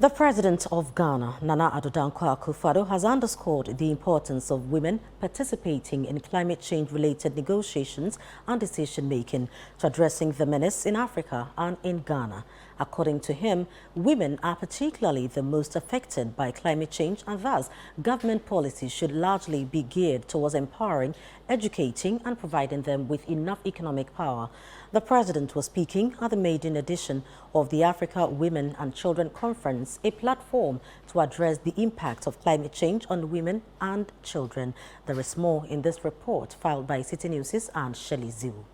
The President of Ghana, Nana Addo Akufo-Addo, has underscored the importance of women participating in climate change-related negotiations and decision-making to addressing the menace in Africa and in Ghana. According to him, women are particularly the most affected by climate change, and thus government policies should largely be geared towards empowering, educating and providing them with enough economic power. The President was speaking at the maiden edition of the Africa Women and Children Conference, a platform to address the impact of climate change on women and children. There is more in this report filed by Citi News and Shelley Ziu.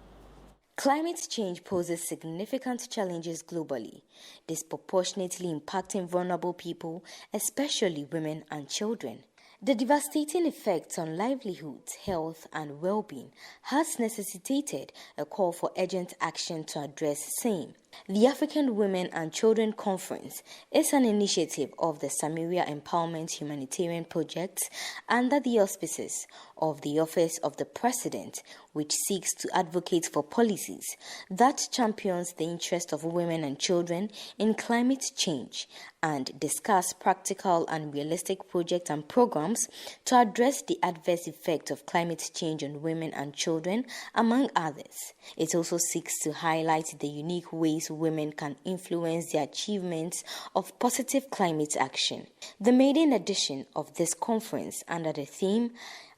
Climate change poses significant challenges globally, disproportionately impacting vulnerable people, especially women and children. The devastating effects on livelihoods, health and well-being has necessitated a call for urgent action to address same. The African Women and Children Conference is an initiative of the Samaria Empowerment Humanitarian Project under the auspices of the Office of the President, which seeks to advocate for policies that champions the interest of women and children in climate change and discuss practical and realistic projects and programs to address the adverse effect of climate change on women and children, among others. It also seeks to highlight the unique ways women can influence the achievements of positive climate action. The maiden edition of this conference, under the theme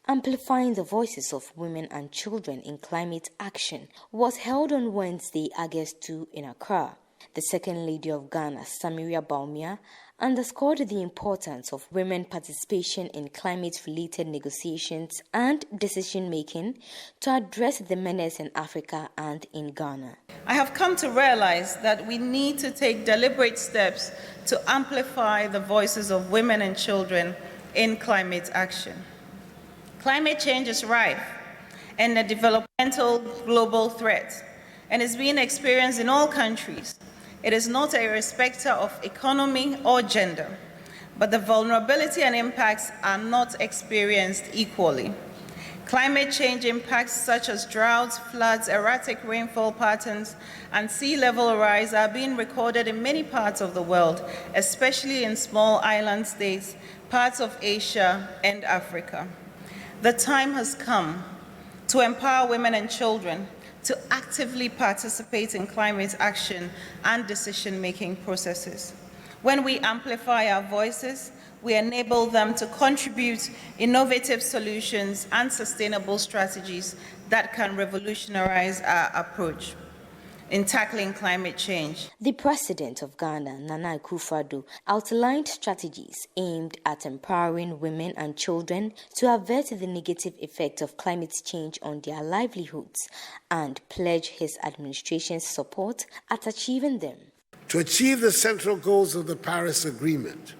Amplifying the Voices of Women and Children in Climate Action, was held on Wednesday, August 2 in Accra. The Second Lady of Ghana, Samaria Bawumia, underscored the importance of women participation in climate-related negotiations and decision-making to address the menace in Africa and in Ghana. I have come to realize that we need to take deliberate steps to amplify the voices of women and children in climate action. Climate change is rife and a developmental global threat, and is being experienced in all countries. It is not a respecter of economy or gender, but the vulnerability and impacts are not experienced equally. Climate change impacts such as droughts, floods, erratic rainfall patterns, and sea level rise are being recorded in many parts of the world, especially in small island states, parts of Asia and Africa. The time has come to empower women and children to actively participate in climate action and decision-making processes. When we amplify our voices, we enable them to contribute innovative solutions and sustainable strategies that can revolutionize our approach in tackling climate change. The President of Ghana, Nana Akufo-Addo, outlined strategies aimed at empowering women and children to avert the negative effect of climate change on their livelihoods and pledged his administration's support at achieving them. To achieve the central goals of the Paris Agreement,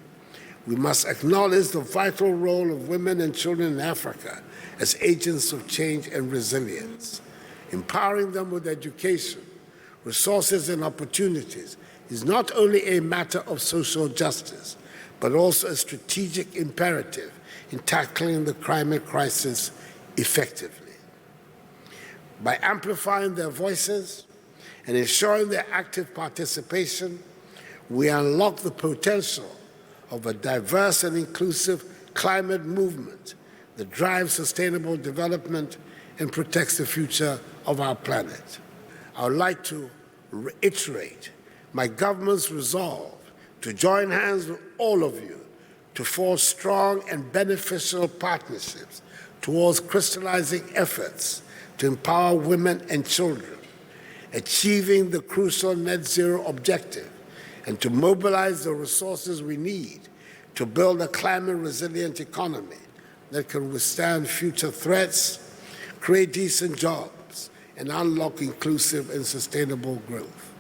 we must acknowledge the vital role of women and children in Africa as agents of change and resilience. Empowering them with education, resources and opportunities is not only a matter of social justice, but also a strategic imperative in tackling the climate crisis effectively. By amplifying their voices and ensuring their active participation, we unlock the potential of a diverse and inclusive climate movement that drives sustainable development and protects the future of our planet. I would like to reiterate my government's resolve to join hands with all of you to forge strong and beneficial partnerships towards crystallizing efforts to empower women and children, achieving the crucial net zero objective, and to mobilize the resources we need to build a climate-resilient economy that can withstand future threats, create decent jobs, and unlock inclusive and sustainable growth.